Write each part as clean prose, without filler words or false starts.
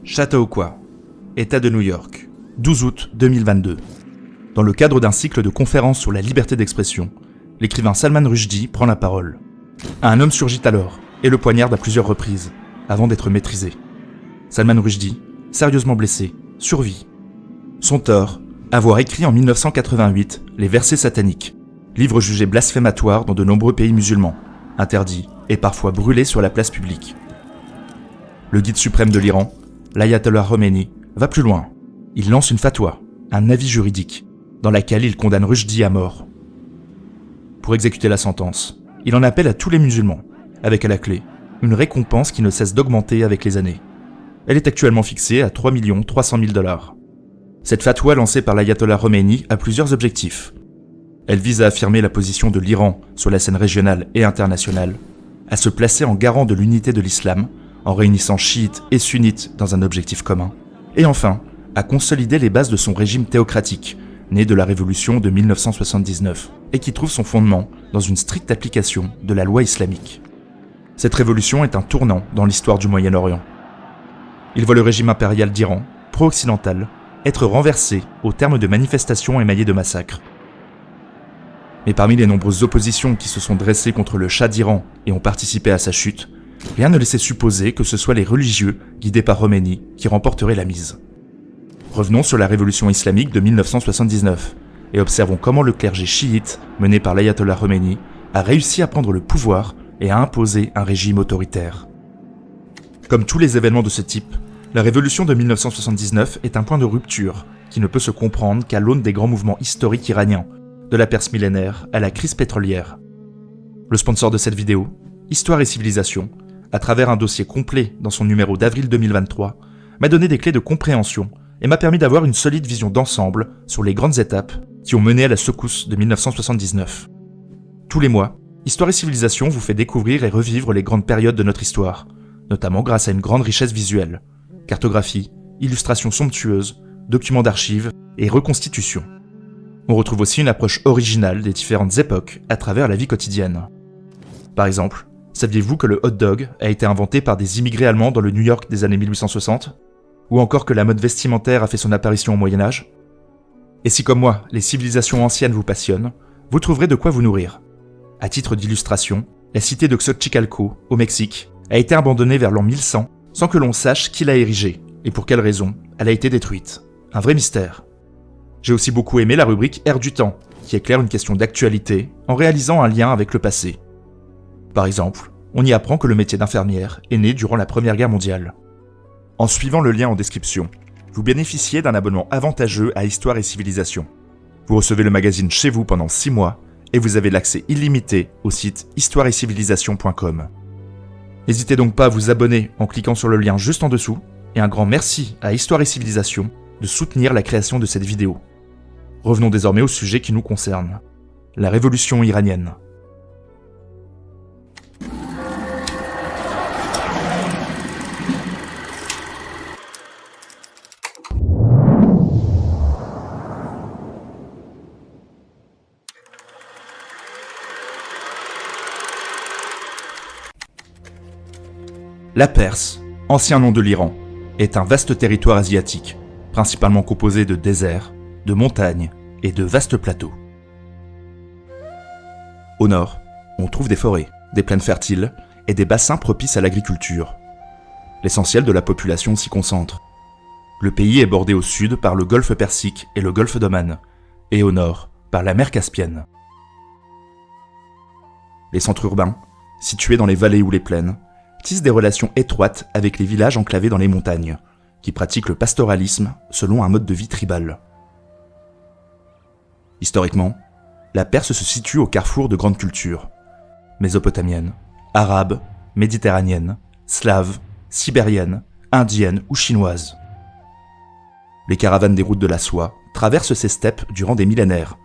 Chautauqua, État de New York, 12 août 2022. Dans le cadre d'un cycle de conférences sur la liberté d'expression, l'écrivain Salman Rushdie prend la parole. Un homme surgit alors et le poignarde à plusieurs reprises, avant d'être maîtrisé. Salman Rushdie, sérieusement blessé, survit. Son tort, avoir écrit en 1988 les versets sataniques, livre jugé blasphématoire dans de nombreux pays musulmans, interdit et parfois brûlé sur la place publique. Le guide suprême de l'Iran, l'ayatollah Khomeini, va plus loin. Il lance une fatwa, un avis juridique, dans laquelle il condamne Rushdie à mort. Pour exécuter la sentence, il en appelle à tous les musulmans, avec à la clé une récompense qui ne cesse d'augmenter avec les années. Elle est actuellement fixée à 3 300 000 $. Cette fatwa lancée par l'ayatollah Khomeini a plusieurs objectifs. Elle vise à affirmer la position de l'Iran sur la scène régionale et internationale, à se placer en garant de l'unité de l'islam, en réunissant chiites et sunnites dans un objectif commun, et enfin, à consolider les bases de son régime théocratique, né de la révolution de 1979, et qui trouve son fondement dans une stricte application de la loi islamique. Cette révolution est un tournant dans l'histoire du Moyen-Orient. Il voit le régime impérial d'Iran, pro-occidental, être renversé au terme de manifestations émaillées de massacres. Mais parmi les nombreuses oppositions qui se sont dressées contre le Shah d'Iran et ont participé à sa chute, rien ne laissait supposer que ce soit les religieux, guidés par Khomeini, qui remporteraient la mise. Revenons sur la révolution islamique de 1979 et observons comment le clergé chiite, mené par l'ayatollah Khomeini, a réussi à prendre le pouvoir et à imposer un régime autoritaire. Comme tous les événements de ce type, la révolution de 1979 est un point de rupture qui ne peut se comprendre qu'à l'aune des grands mouvements historiques iraniens, de la Perse millénaire à la crise pétrolière. Le sponsor de cette vidéo, Histoire et Civilisation, à travers un dossier complet dans son numéro d'avril 2023, m'a donné des clés de compréhension et m'a permis d'avoir une solide vision d'ensemble sur les grandes étapes qui ont mené à la secousse de 1979. Tous les mois, Histoire et Civilisation vous fait découvrir et revivre les grandes périodes de notre histoire, notamment grâce à une grande richesse visuelle, cartographie, illustrations somptueuses, documents d'archives et reconstitutions. On retrouve aussi une approche originale des différentes époques à travers la vie quotidienne. Par exemple, saviez-vous que le hot dog a été inventé par des immigrés allemands dans le New York des années 1860 ? Ou encore que la mode vestimentaire a fait son apparition au Moyen-Âge ? Et si comme moi, les civilisations anciennes vous passionnent, vous trouverez de quoi vous nourrir. À titre d'illustration, la cité de Xochicalco, au Mexique, a été abandonnée vers l'an 1100 sans que l'on sache qui l'a érigée et pour quelle raison elle a été détruite. Un vrai mystère. J'ai aussi beaucoup aimé la rubrique Air du temps, qui éclaire une question d'actualité en réalisant un lien avec le passé. Par exemple, on y apprend que le métier d'infirmière est né durant la Première Guerre mondiale. En suivant le lien en description, vous bénéficiez d'un abonnement avantageux à Histoire et Civilisation. Vous recevez le magazine chez vous pendant 6 mois et vous avez l'accès illimité au site histoireetcivilisation.com. N'hésitez donc pas à vous abonner en cliquant sur le lien juste en dessous et un grand merci à Histoire et Civilisation de soutenir la création de cette vidéo. Revenons désormais au sujet qui nous concerne, la révolution iranienne. La Perse, ancien nom de l'Iran, est un vaste territoire asiatique, principalement composé de déserts, de montagnes et de vastes plateaux. Au nord, on trouve des forêts, des plaines fertiles et des bassins propices à l'agriculture. L'essentiel de la population s'y concentre. Le pays est bordé au sud par le golfe Persique et le golfe d'Oman, et au nord par la mer Caspienne. Les centres urbains, situés dans les vallées ou les plaines, tissent des relations étroites avec les villages enclavés dans les montagnes, qui pratiquent le pastoralisme selon un mode de vie tribal. Historiquement, la Perse se situe au carrefour de grandes cultures, mésopotamiennes, arabes, méditerranéennes, slaves, sibériennes, indiennes ou chinoises. Les caravanes des routes de la soie traversent ces steppes durant des millénaires,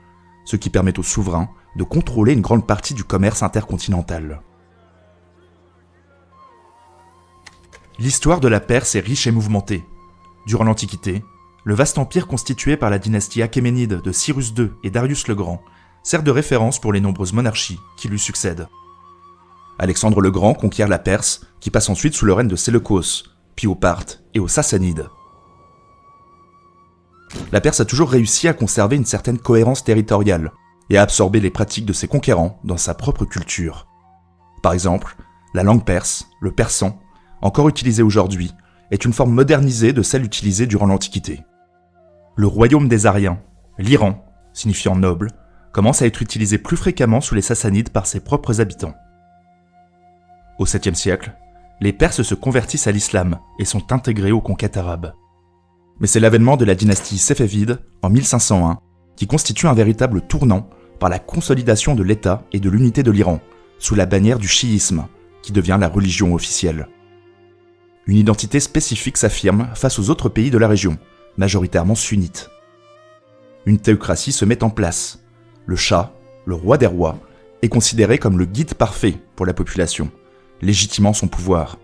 ce qui permet aux souverains de contrôler une grande partie du commerce intercontinental. L'histoire de la Perse est riche et mouvementée. Durant l'Antiquité, le vaste empire constitué par la dynastie achéménide de Cyrus II et Darius le Grand sert de référence pour les nombreuses monarchies qui lui succèdent. Alexandre le Grand conquiert la Perse, qui passe ensuite sous le règne de Séleucos, puis aux Parthes et aux Sassanides. La Perse a toujours réussi à conserver une certaine cohérence territoriale et à absorber les pratiques de ses conquérants dans sa propre culture. Par exemple, la langue perse, le persan, encore utilisée aujourd'hui, est une forme modernisée de celle utilisée durant l'Antiquité. Le royaume des Ariens, l'Iran, signifiant noble, commence à être utilisé plus fréquemment sous les Sassanides par ses propres habitants. Au 7e siècle, les Perses se convertissent à l'islam et sont intégrés aux conquêtes arabes. Mais c'est l'avènement de la dynastie séfévide en 1501 qui constitue un véritable tournant par la consolidation de l'État et de l'unité de l'Iran, sous la bannière du chiisme, qui devient la religion officielle. Une identité spécifique s'affirme face aux autres pays de la région, majoritairement sunnites. Une théocratie se met en place. Le Shah, le roi des rois, est considéré comme le guide parfait pour la population, légitimant son pouvoir.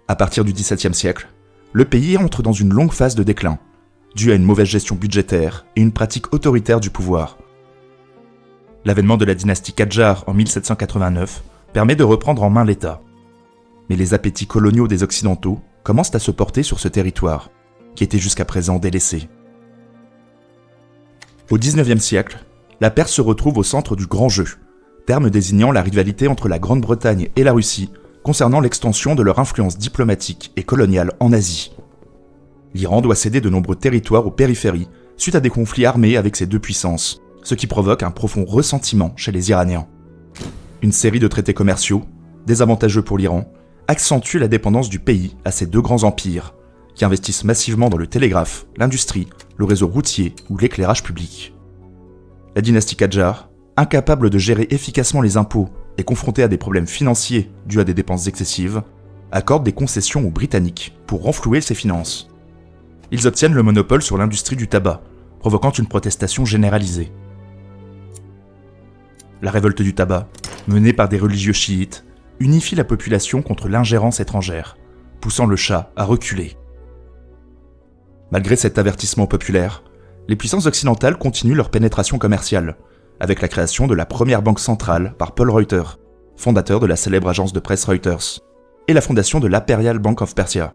À partir du XVIIe siècle, le pays entre dans une longue phase de déclin, due à une mauvaise gestion budgétaire et une pratique autoritaire du pouvoir. L'avènement de la dynastie Kadjar en 1789 permet de reprendre en main l'État. Mais les appétits coloniaux des Occidentaux commencent à se porter sur ce territoire, qui était jusqu'à présent délaissé. Au XIXe siècle, la Perse se retrouve au centre du Grand Jeu, terme désignant la rivalité entre la Grande-Bretagne et la Russie concernant l'extension de leur influence diplomatique et coloniale en Asie. L'Iran doit céder de nombreux territoires aux périphéries suite à des conflits armés avec ces deux puissances, ce qui provoque un profond ressentiment chez les Iraniens. Une série de traités commerciaux, désavantageux pour l'Iran, accentue la dépendance du pays à ces deux grands empires, qui investissent massivement dans le télégraphe, l'industrie, le réseau routier ou l'éclairage public. La dynastie Kadjar, incapable de gérer efficacement les impôts et confrontée à des problèmes financiers dus à des dépenses excessives, accorde des concessions aux Britanniques pour renflouer ses finances. Ils obtiennent le monopole sur l'industrie du tabac, provoquant une protestation généralisée. La révolte du tabac, menée par des religieux chiites, unifie la population contre l'ingérence étrangère, poussant le Shah à reculer. Malgré cet avertissement populaire, les puissances occidentales continuent leur pénétration commerciale, avec la création de la première banque centrale par Paul Reuter, fondateur de la célèbre agence de presse Reuters, et la fondation de l'Imperial Bank of Persia,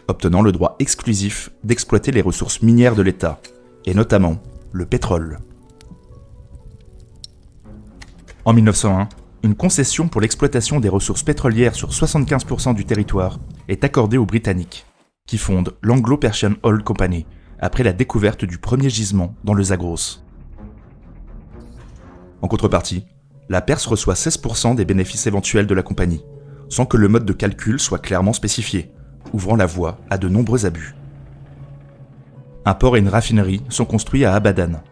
obtenant le droit exclusif d'exploiter les ressources minières de l'État, et notamment le pétrole. En 1901, une concession pour l'exploitation des ressources pétrolières sur 75% du territoire est accordée aux Britanniques, qui fondent l'Anglo-Persian Oil Company, après la découverte du premier gisement dans le Zagros. En contrepartie, la Perse reçoit 16% des bénéfices éventuels de la compagnie, sans que le mode de calcul soit clairement spécifié, ouvrant la voie à de nombreux abus. Un port et une raffinerie sont construits à Abadan.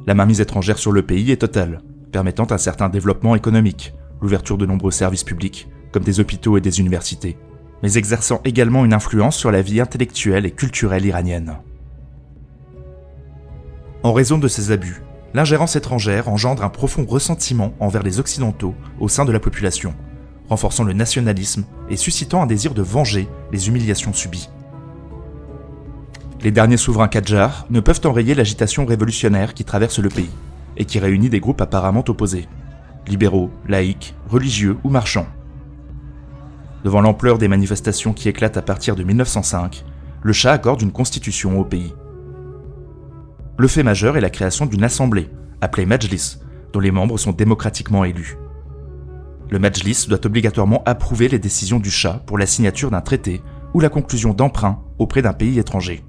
La mainmise étrangère sur le pays est totale, permettant un certain développement économique, l'ouverture de nombreux services publics, comme des hôpitaux et des universités, mais exerçant également une influence sur la vie intellectuelle et culturelle iranienne. En raison de ces abus, l'ingérence étrangère engendre un profond ressentiment envers les Occidentaux au sein de la population, renforçant le nationalisme et suscitant un désir de venger les humiliations subies. Les derniers souverains Kadjar ne peuvent enrayer l'agitation révolutionnaire qui traverse le pays, et qui réunit des groupes apparemment opposés, libéraux, laïcs, religieux ou marchands. Devant l'ampleur des manifestations qui éclatent à partir de 1905, le Shah accorde une constitution au pays. Le fait majeur est la création d'une assemblée, appelée Majlis, dont les membres sont démocratiquement élus. Le Majlis doit obligatoirement approuver les décisions du Shah pour la signature d'un traité ou la conclusion d'emprunts auprès d'un pays étranger.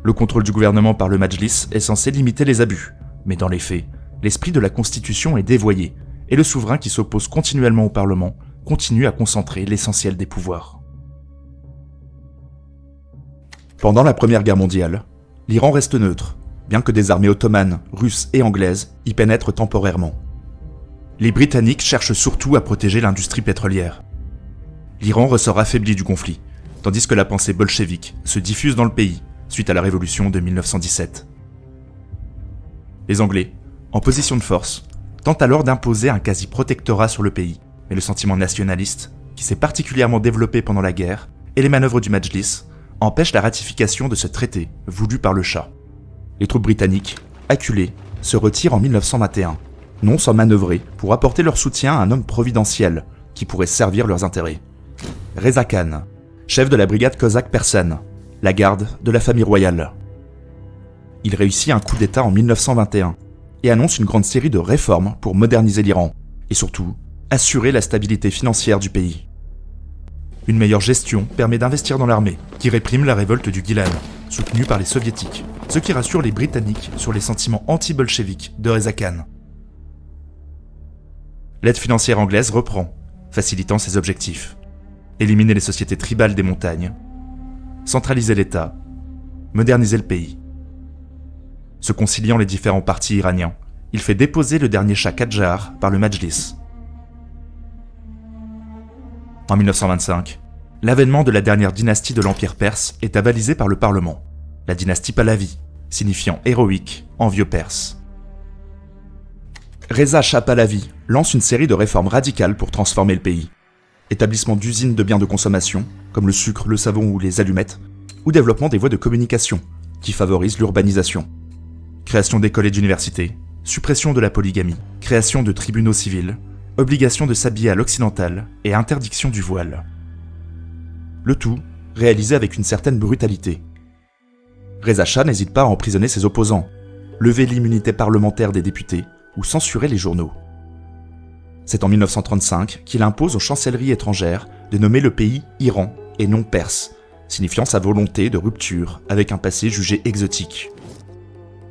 Le contrôle du gouvernement par le Majlis est censé limiter les abus, mais dans les faits, l'esprit de la Constitution est dévoyé, et le souverain qui s'oppose continuellement au Parlement continue à concentrer l'essentiel des pouvoirs. Pendant la Première Guerre mondiale, l'Iran reste neutre, bien que des armées ottomanes, russes et anglaises y pénètrent temporairement. Les Britanniques cherchent surtout à protéger l'industrie pétrolière. L'Iran ressort affaibli du conflit, tandis que la pensée bolchevique se diffuse dans le pays suite à la révolution de 1917. Les Anglais, en position de force, tentent alors d'imposer un quasi-protectorat sur le pays, mais le sentiment nationaliste, qui s'est particulièrement développé pendant la guerre, et les manœuvres du Majlis, empêchent la ratification de ce traité voulu par le Shah. Les troupes britanniques, acculées, se retirent en 1921, non sans manœuvrer pour apporter leur soutien à un homme providentiel, qui pourrait servir leurs intérêts. Reza Khan, chef de la brigade cosaque persane, la garde de la famille royale. Il réussit un coup d'État en 1921 et annonce une grande série de réformes pour moderniser l'Iran et surtout assurer la stabilité financière du pays. Une meilleure gestion permet d'investir dans l'armée, qui réprime la révolte du Guilan, soutenue par les soviétiques, ce qui rassure les Britanniques sur les sentiments anti-bolcheviques de Reza Khan. L'aide financière anglaise reprend, facilitant ses objectifs. Éliminer les sociétés tribales des montagnes, centraliser l'État, moderniser le pays. Se conciliant les différents partis iraniens, il fait déposer le dernier Shah Kadjar par le Majlis. En 1925, l'avènement de la dernière dynastie de l'Empire perse est avalisé par le Parlement, la dynastie Pahlavi, signifiant héroïque en vieux perse. Reza Shah Pahlavi lance une série de réformes radicales pour transformer le pays. Établissement d'usines de biens de consommation, comme le sucre, le savon ou les allumettes, ou développement des voies de communication, qui favorisent l'urbanisation. Création d'écoles et d'universités, suppression de la polygamie, création de tribunaux civils, obligation de s'habiller à l'occidental et interdiction du voile. Le tout réalisé avec une certaine brutalité. Reza Shah n'hésite pas à emprisonner ses opposants, lever l'immunité parlementaire des députés ou censurer les journaux. C'est en 1935 qu'il impose aux chancelleries étrangères de nommer le pays Iran et non Perse, signifiant sa volonté de rupture avec un passé jugé exotique.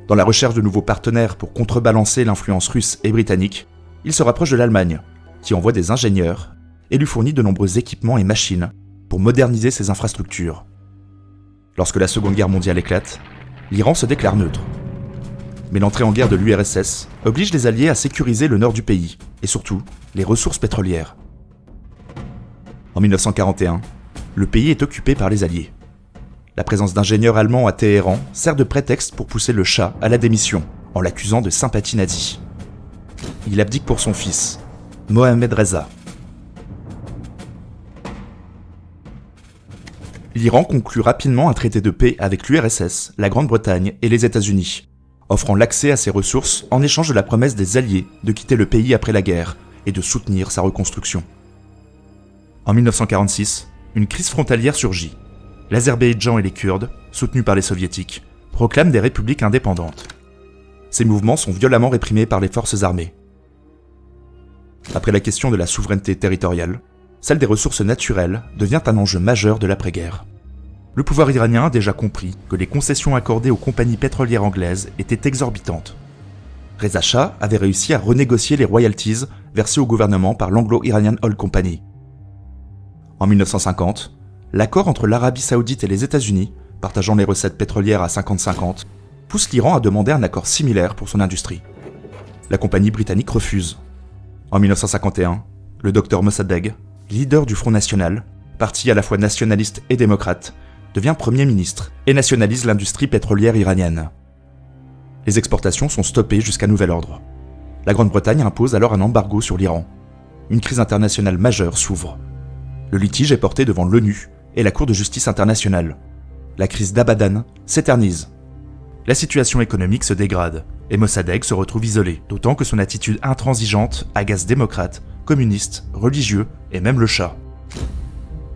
Dans la recherche de nouveaux partenaires pour contrebalancer l'influence russe et britannique, il se rapproche de l'Allemagne, qui envoie des ingénieurs et lui fournit de nombreux équipements et machines pour moderniser ses infrastructures. Lorsque la Seconde Guerre mondiale éclate, l'Iran se déclare neutre. Mais l'entrée en guerre de l'URSS oblige les Alliés à sécuriser le nord du pays, et surtout les ressources pétrolières. En 1941, le pays est occupé par les Alliés. La présence d'ingénieurs allemands à Téhéran sert de prétexte pour pousser le Shah à la démission, en l'accusant de sympathie nazie. Il abdique pour son fils, Mohammad Reza. L'Iran conclut rapidement un traité de paix avec l'URSS, la Grande-Bretagne et les États-Unis, offrant l'accès à ses ressources en échange de la promesse des Alliés de quitter le pays après la guerre et de soutenir sa reconstruction. En 1946, une crise frontalière surgit. L'Azerbaïdjan et les Kurdes, soutenus par les Soviétiques, proclament des républiques indépendantes. Ces mouvements sont violemment réprimés par les forces armées. Après la question de la souveraineté territoriale, celle des ressources naturelles devient un enjeu majeur de l'après-guerre. Le pouvoir iranien a déjà compris que les concessions accordées aux compagnies pétrolières anglaises étaient exorbitantes. Reza Shah avait réussi à renégocier les royalties versées au gouvernement par l'Anglo-Iranian Oil Company. En 1950, l'accord entre l'Arabie Saoudite et les États-Unis, partageant les recettes pétrolières à 50-50, pousse l'Iran à demander un accord similaire pour son industrie. La compagnie britannique refuse. En 1951, le docteur Mossadegh, leader du Front National, parti à la fois nationaliste et démocrate, devient Premier ministre et nationalise l'industrie pétrolière iranienne. Les exportations sont stoppées jusqu'à nouvel ordre. La Grande-Bretagne impose alors un embargo sur l'Iran. Une crise internationale majeure s'ouvre. Le litige est porté devant l'ONU et la Cour de justice internationale. La crise d'Abadan s'éternise. La situation économique se dégrade et Mossadegh se retrouve isolé, d'autant que son attitude intransigeante agace démocrates, communistes, religieux et même le Shah.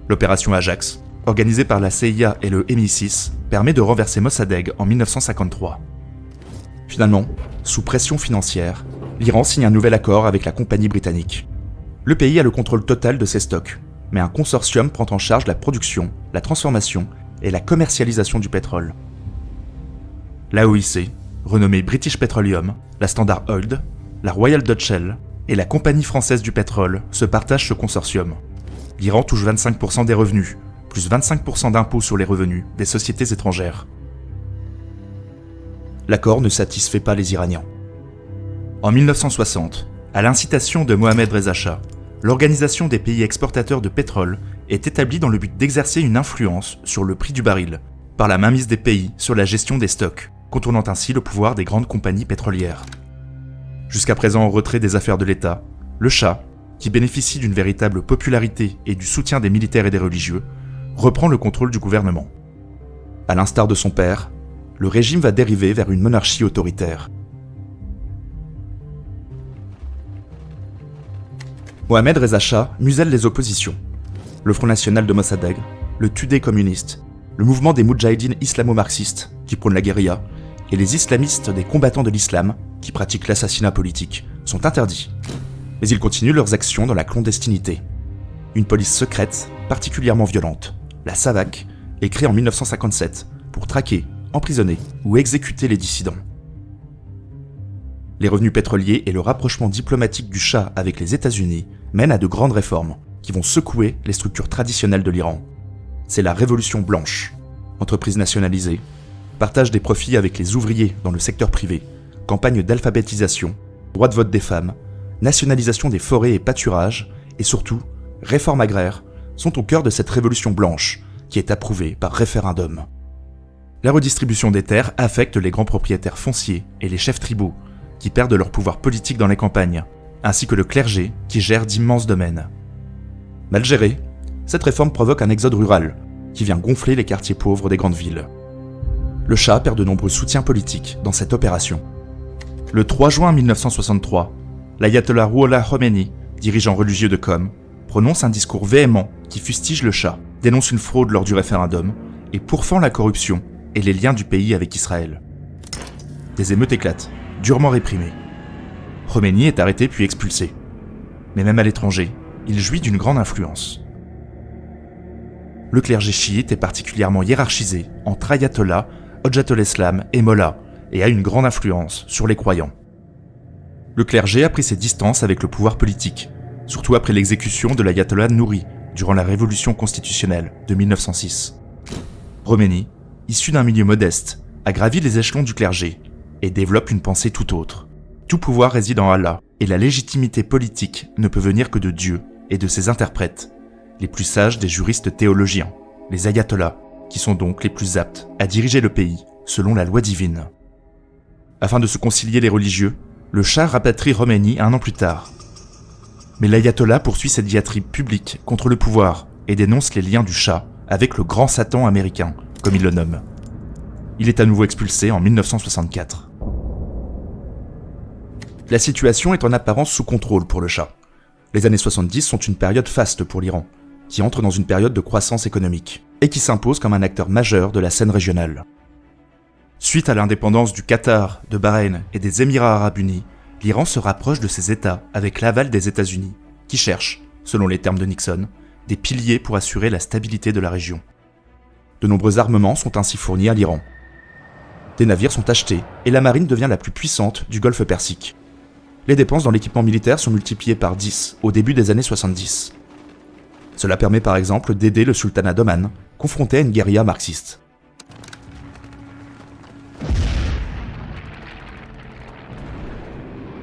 L'opération Ajax, organisée par la CIA et le MI6, permet de renverser Mossadegh en 1953. Finalement, sous pression financière, l'Iran signe un nouvel accord avec la compagnie britannique. Le pays a le contrôle total de ses stocks, mais un consortium prend en charge la production, la transformation et la commercialisation du pétrole. La OIC, renommée British Petroleum, la Standard Oil, la Royal Dutch Shell et la Compagnie française du pétrole se partagent ce consortium. L'Iran touche 25% des revenus, plus 25% d'impôts sur les revenus des sociétés étrangères. L'accord ne satisfait pas les Iraniens. En 1960, à l'incitation de Mohammad Reza Shah, l'Organisation des pays exportateurs de pétrole est établie dans le but d'exercer une influence sur le prix du baril, par la mainmise des pays sur la gestion des stocks, contournant ainsi le pouvoir des grandes compagnies pétrolières. Jusqu'à présent en retrait des affaires de l'État, le Shah, qui bénéficie d'une véritable popularité et du soutien des militaires et des religieux, reprend le contrôle du gouvernement. À l'instar de son père, le régime va dériver vers une monarchie autoritaire. Mohamed Reza Shah muselle les oppositions. Le Front National de Mossadegh, le Tudeh communiste, le mouvement des Moudjahidines islamo-marxistes qui prônent la guérilla et les islamistes des combattants de l'islam qui pratiquent l'assassinat politique sont interdits. Mais ils continuent leurs actions dans la clandestinité. Une police secrète, particulièrement violente, la SAVAK, est créée en 1957 pour traquer, emprisonner ou exécuter les dissidents. Les revenus pétroliers et le rapprochement diplomatique du Shah avec les États-Unis mènent à de grandes réformes qui vont secouer les structures traditionnelles de l'Iran. C'est la révolution blanche. Entreprises nationalisées, partage des profits avec les ouvriers dans le secteur privé, campagne d'alphabétisation, droit de vote des femmes, nationalisation des forêts et pâturages, et surtout, réforme agraire, sont au cœur de cette révolution blanche qui est approuvée par référendum. La redistribution des terres affecte les grands propriétaires fonciers et les chefs tribaux, qui perdent leur pouvoir politique dans les campagnes, ainsi que le clergé qui gère d'immenses domaines. Mal gérée, cette réforme provoque un exode rural, qui vient gonfler les quartiers pauvres des grandes villes. Le Shah perd de nombreux soutiens politiques dans cette opération. Le 3 juin 1963, l'ayatollah Rouhollah Khomeini, dirigeant religieux de Qom, prononce un discours véhément qui fustige le Shah, dénonce une fraude lors du référendum et pourfend la corruption et les liens du pays avec Israël. Des émeutes éclatent, durement réprimées. Khomeini est arrêté puis expulsé. Mais même à l'étranger, il jouit d'une grande influence. Le clergé chiite est particulièrement hiérarchisé entre ayatollah, Hodjatul Islam et Mollah et a une grande influence sur les croyants. Le clergé a pris ses distances avec le pouvoir politique, surtout après l'exécution de l'ayatollah Nouri durant la révolution constitutionnelle de 1906. Khomeini, issu d'un milieu modeste, a gravi les échelons du clergé et développe une pensée tout autre. Tout pouvoir réside en Allah et la légitimité politique ne peut venir que de Dieu et de ses interprètes, les plus sages des juristes théologiens, les ayatollahs, qui sont donc les plus aptes à diriger le pays selon la loi divine. Afin de se concilier les religieux, le Shah rapatrie Khomeini un an plus tard. Mais l'ayatollah poursuit cette diatribe publique contre le pouvoir et dénonce les liens du Shah avec le grand Satan américain, comme il le nomme. Il est à nouveau expulsé en 1964. La situation est en apparence sous contrôle pour le Shah. Les années 70 sont une période faste pour l'Iran, qui entre dans une période de croissance économique, et qui s'impose comme un acteur majeur de la scène régionale. Suite à l'indépendance du Qatar, de Bahreïn et des Émirats arabes unis, l'Iran se rapproche de ces États avec l'aval des États-Unis, qui cherchent, selon les termes de Nixon, des piliers pour assurer la stabilité de la région. De nombreux armements sont ainsi fournis à l'Iran. Des navires sont achetés et la marine devient la plus puissante du Golfe Persique. Les dépenses dans l'équipement militaire sont multipliées par 10 au début des années 70. Cela permet par exemple d'aider le sultanat d'Oman, confronté à une guérilla marxiste.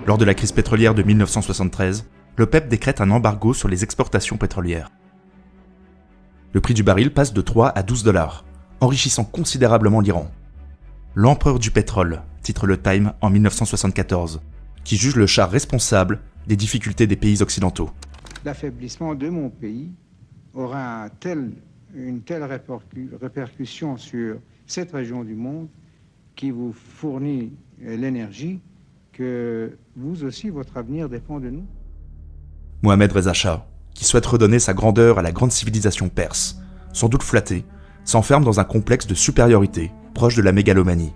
Lors de la crise pétrolière de 1973, l'OPEP décrète un embargo sur les exportations pétrolières. Le prix du baril passe de 3 à 12 $, enrichissant considérablement l'Iran. L'empereur du pétrole, titre le Time en 1974, qui juge le Shah responsable des difficultés des pays occidentaux. L'affaiblissement de mon pays aura une telle répercussion sur cette région du monde qui vous fournit l'énergie que vous aussi, votre avenir dépend de nous. Mohamed Reza Shah, qui souhaite redonner sa grandeur à la grande civilisation perse, sans doute flatté, s'enferme dans un complexe de supériorité proche de la mégalomanie.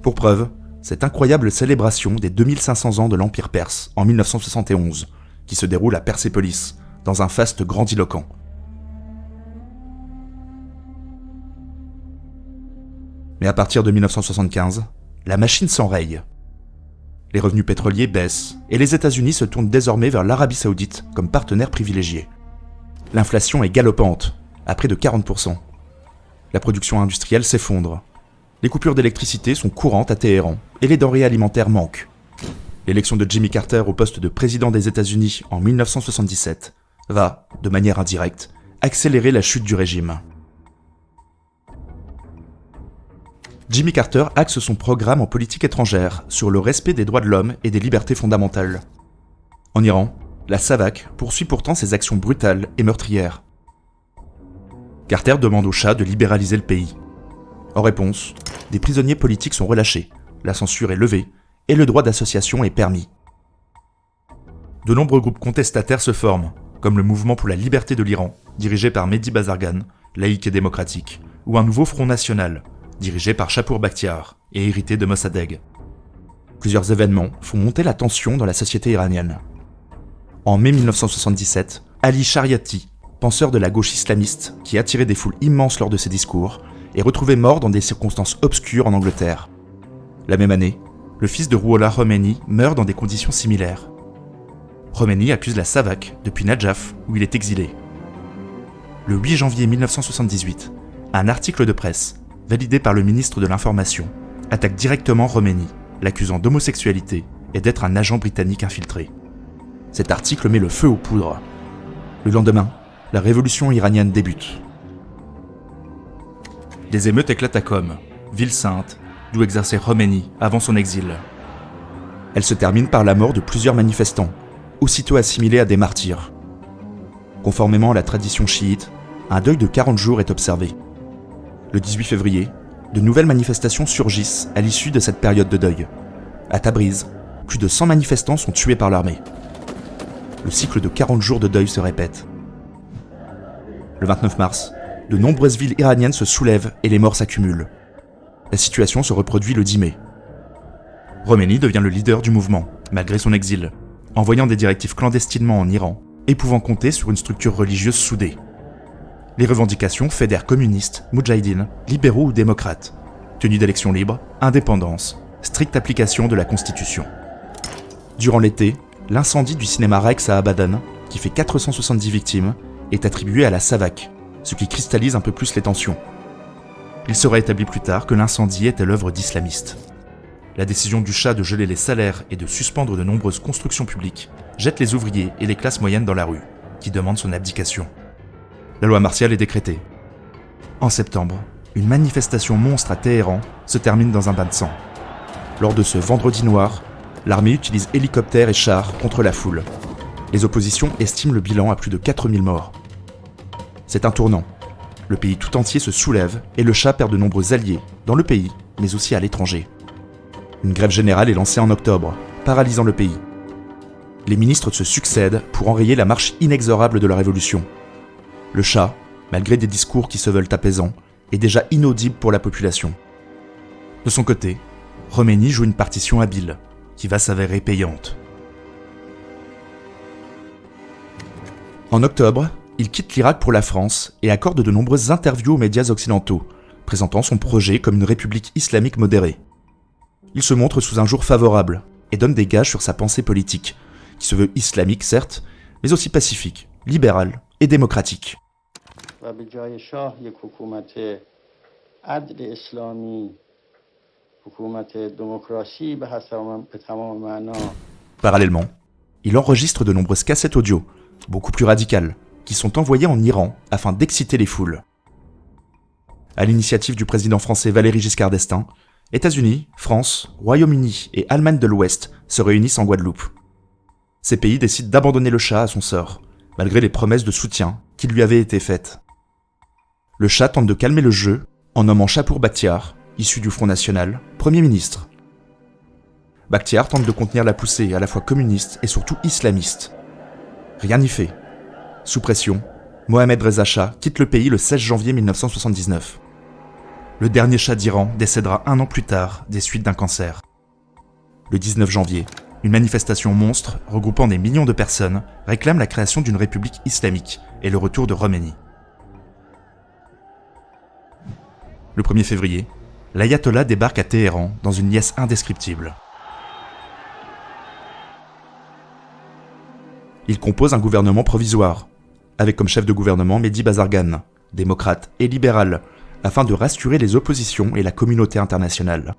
Pour preuve, cette incroyable célébration des 2500 ans de l'Empire perse en 1971, qui se déroule à Persépolis, dans un faste grandiloquent. Mais à partir de 1975, la machine s'enraye. Les revenus pétroliers baissent et les États-Unis se tournent désormais vers l'Arabie Saoudite comme partenaire privilégié. L'inflation est galopante, à près de 40%. La production industrielle s'effondre. Les coupures d'électricité sont courantes à Téhéran et les denrées alimentaires manquent. L'élection de Jimmy Carter au poste de président des États-Unis en 1977 va, de manière indirecte, accélérer la chute du régime. Jimmy Carter axe son programme en politique étrangère sur le respect des droits de l'homme et des libertés fondamentales. En Iran, la SAVAK poursuit pourtant ses actions brutales et meurtrières. Carter demande au Shah de libéraliser le pays. En réponse, des prisonniers politiques sont relâchés, la censure est levée et le droit d'association est permis. De nombreux groupes contestataires se forment, comme le Mouvement pour la liberté de l'Iran, dirigé par Mehdi Bazargan, laïque et démocratique, ou un nouveau Front national, dirigé par Shapour Bakhtiar et hérité de Mossadegh. Plusieurs événements font monter la tension dans la société iranienne. En mai 1977, Ali Shariati, penseur de la gauche islamiste qui attirait des foules immenses lors de ses discours, est retrouvé mort dans des circonstances obscures en Angleterre. La même année, le fils de Rouhollah Khomeini meurt dans des conditions similaires. Khomeini accuse la SAVAK depuis Nadjaf où il est exilé. Le 8 janvier 1978, un article de presse, validé par le ministre de l'Information, attaque directement Khomeini, l'accusant d'homosexualité et d'être un agent britannique infiltré. Cet article met le feu aux poudres. Le lendemain, la révolution iranienne débute. Des émeutes éclatent à Qom, ville sainte, d'où exerçait Khomeini avant son exil. Elle se termine par la mort de plusieurs manifestants, aussitôt assimilés à des martyrs. Conformément à la tradition chiite, un deuil de 40 jours est observé. Le 18 février, de nouvelles manifestations surgissent à l'issue de cette période de deuil. À Tabriz, plus de 100 manifestants sont tués par l'armée. Le cycle de 40 jours de deuil se répète. Le 29 mars, de nombreuses villes iraniennes se soulèvent et les morts s'accumulent. La situation se reproduit le 10 mai. Khomeini devient le leader du mouvement, malgré son exil, envoyant des directives clandestinement en Iran et pouvant compter sur une structure religieuse soudée. Les revendications fédèrent communistes, moudjahidines, libéraux ou démocrates, tenue d'élections libres, indépendance, stricte application de la Constitution. Durant l'été, l'incendie du cinéma Rex à Abadan, qui fait 470 victimes, est attribué à la SAVAK, ce qui cristallise un peu plus les tensions. Il sera établi plus tard que l'incendie était l'œuvre d'islamistes. La décision du Shah de geler les salaires et de suspendre de nombreuses constructions publiques jette les ouvriers et les classes moyennes dans la rue, qui demandent son abdication. La loi martiale est décrétée. En septembre, une manifestation monstre à Téhéran se termine dans un bain de sang. Lors de ce vendredi noir, l'armée utilise hélicoptères et chars contre la foule. Les oppositions estiment le bilan à plus de 4000 morts. C'est un tournant. Le pays tout entier se soulève et le Shah perd de nombreux alliés, dans le pays, mais aussi à l'étranger. Une grève générale est lancée en octobre, paralysant le pays. Les ministres se succèdent pour enrayer la marche inexorable de la révolution. Le Shah, malgré des discours qui se veulent apaisants, est déjà inaudible pour la population. De son côté, Khomeini joue une partition habile, qui va s'avérer payante. En octobre, il quitte l'Irak pour la France et accorde de nombreuses interviews aux médias occidentaux, présentant son projet comme une république islamique modérée. Il se montre sous un jour favorable et donne des gages sur sa pensée politique, qui se veut islamique certes, mais aussi pacifique, libérale et démocratique. Parallèlement, il enregistre de nombreuses cassettes audio, beaucoup plus radicales, qui sont envoyées en Iran afin d'exciter les foules. À l'initiative du président français Valéry Giscard d'Estaing, États-Unis, France, Royaume-Uni et Allemagne de l'Ouest se réunissent en Guadeloupe. Ces pays décident d'abandonner le Shah à son sort, malgré les promesses de soutien qui lui avaient été faites. Le Shah tente de calmer le jeu en nommant Shapour Bakhtiar, issu du Front National, Premier ministre. Bakhtiar tente de contenir la poussée à la fois communiste et surtout islamiste. Rien n'y fait. Sous pression, Mohammad Reza Shah quitte le pays le 16 janvier 1979. Le dernier Shah d'Iran décédera un an plus tard des suites d'un cancer. Le 19 janvier, une manifestation monstre regroupant des millions de personnes réclame la création d'une république islamique et le retour de Khomeini. Le 1er février, l'ayatollah débarque à Téhéran dans une liesse indescriptible. Il compose un gouvernement provisoire, avec comme chef de gouvernement Mehdi Bazargan, démocrate et libéral, afin de rassurer les oppositions et la communauté internationale.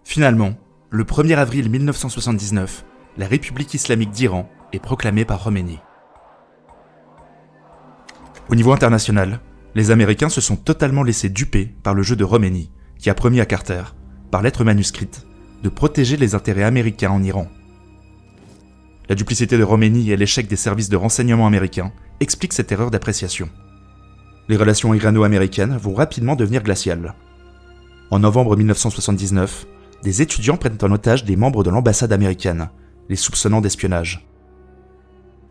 Finalement, le 1er avril 1979, la République islamique d'Iran est proclamée par Khomeini. Au niveau international, les Américains se sont totalement laissés duper par le jeu de Khomeini, qui a promis à Carter, par lettre manuscrite, de protéger les intérêts américains en Iran. La duplicité de Khomeini et l'échec des services de renseignement américains expliquent cette erreur d'appréciation. Les relations irano-américaines vont rapidement devenir glaciales. En novembre 1979, des étudiants prennent en otage des membres de l'ambassade américaine, les soupçonnant d'espionnage.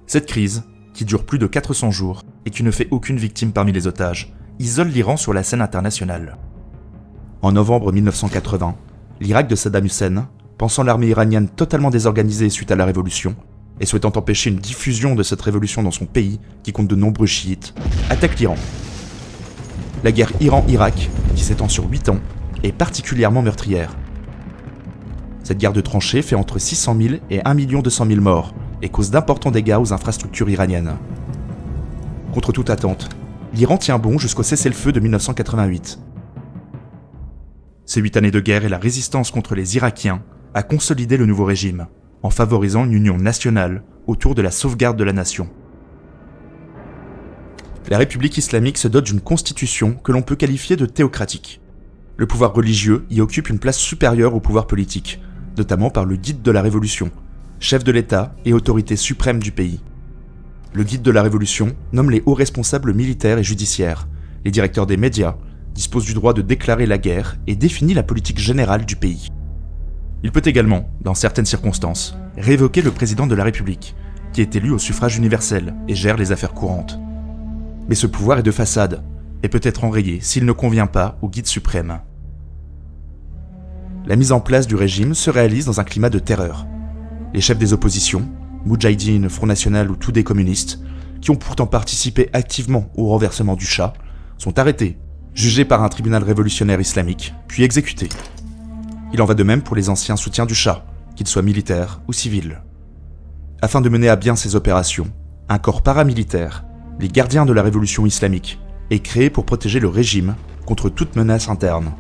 Cette crise, qui dure plus de 400 jours et qui ne fait aucune victime parmi les otages, isole l'Iran sur la scène internationale. En novembre 1980, l'Irak de Saddam Hussein, pensant l'armée iranienne totalement désorganisée suite à la révolution, et souhaitant empêcher une diffusion de cette révolution dans son pays, qui compte de nombreux chiites, attaque l'Iran. La guerre Iran-Irak, qui s'étend sur 8 ans, est particulièrement meurtrière. Cette guerre de tranchées fait entre 600 000 et 1 200 000 morts, et cause d'importants dégâts aux infrastructures iraniennes. Contre toute attente, l'Iran tient bon jusqu'au cessez-le-feu de 1988. Ces 8 années de guerre et la résistance contre les Irakiens a consolidé le nouveau régime, en favorisant une union nationale autour de la sauvegarde de la nation. La République islamique se dote d'une constitution que l'on peut qualifier de théocratique. Le pouvoir religieux y occupe une place supérieure au pouvoir politique, notamment par le guide de la Révolution, chef de l'État et autorité suprême du pays. Le guide de la Révolution nomme les hauts responsables militaires et judiciaires, les directeurs des médias, dispose du droit de déclarer la guerre et définit la politique générale du pays. Il peut également, dans certaines circonstances, révoquer le président de la République, qui est élu au suffrage universel et gère les affaires courantes. Mais ce pouvoir est de façade, et peut être enrayé s'il ne convient pas au guide suprême. La mise en place du régime se réalise dans un climat de terreur. Les chefs des oppositions, Moudjahidine, Front National ou Toudeh communistes, qui ont pourtant participé activement au renversement du Shah, sont arrêtés, jugés par un tribunal révolutionnaire islamique, puis exécutés. Il en va de même pour les anciens soutiens du Shah, qu'ils soient militaires ou civils. Afin de mener à bien ces opérations, un corps paramilitaire, les gardiens de la révolution islamique, est créé pour protéger le régime contre toute menace interne.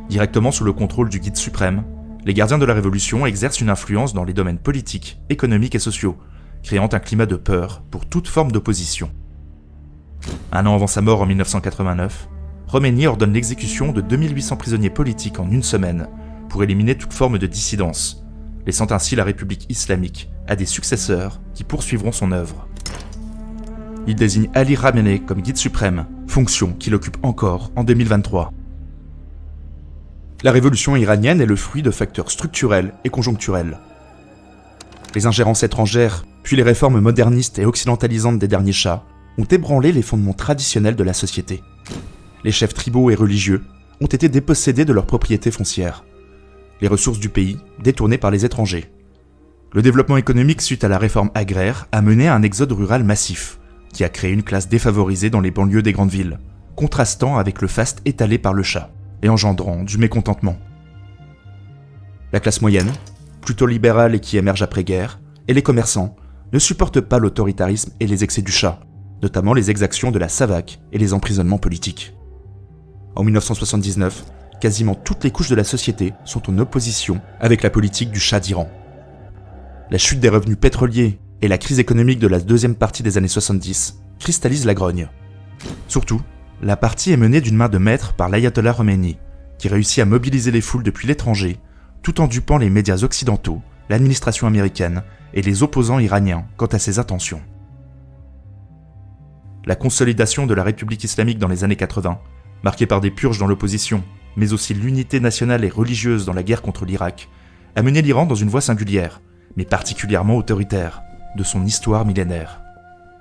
Directement sous le contrôle du guide suprême, les gardiens de la révolution exercent une influence dans les domaines politiques, économiques et sociaux, créant un climat de peur pour toute forme d'opposition. Un an avant sa mort en 1989, Khomeini ordonne l'exécution de 2800 prisonniers politiques en une semaine pour éliminer toute forme de dissidence, laissant ainsi la République islamique à des successeurs qui poursuivront son œuvre. Il désigne Ali Khamenei comme guide suprême, fonction qu'il occupe encore en 2023. La révolution iranienne est le fruit de facteurs structurels et conjoncturels. Les ingérences étrangères, puis les réformes modernistes et occidentalisantes des derniers chahs, ont ébranlé les fondements traditionnels de la société. Les chefs tribaux et religieux ont été dépossédés de leurs propriétés foncières. Les ressources du pays détournées par les étrangers. Le développement économique suite à la réforme agraire a mené à un exode rural massif, qui a créé une classe défavorisée dans les banlieues des grandes villes, contrastant avec le faste étalé par le Shah et engendrant du mécontentement. La classe moyenne, plutôt libérale et qui émerge après-guerre, et les commerçants ne supportent pas l'autoritarisme et les excès du Shah, notamment les exactions de la SAVAK et les emprisonnements politiques. En 1979, quasiment toutes les couches de la société sont en opposition avec la politique du Shah d'Iran. La chute des revenus pétroliers et la crise économique de la deuxième partie des années 70 cristallisent la grogne. Surtout, la partie est menée d'une main de maître par l'ayatollah Khomeini, qui réussit à mobiliser les foules depuis l'étranger, tout en dupant les médias occidentaux, l'administration américaine et les opposants iraniens quant à ses intentions. La consolidation de la République islamique dans les années 80, marquée par des purges dans l'opposition, mais aussi l'unité nationale et religieuse dans la guerre contre l'Irak, a mené l'Iran dans une voie singulière, mais particulièrement autoritaire, de son histoire millénaire.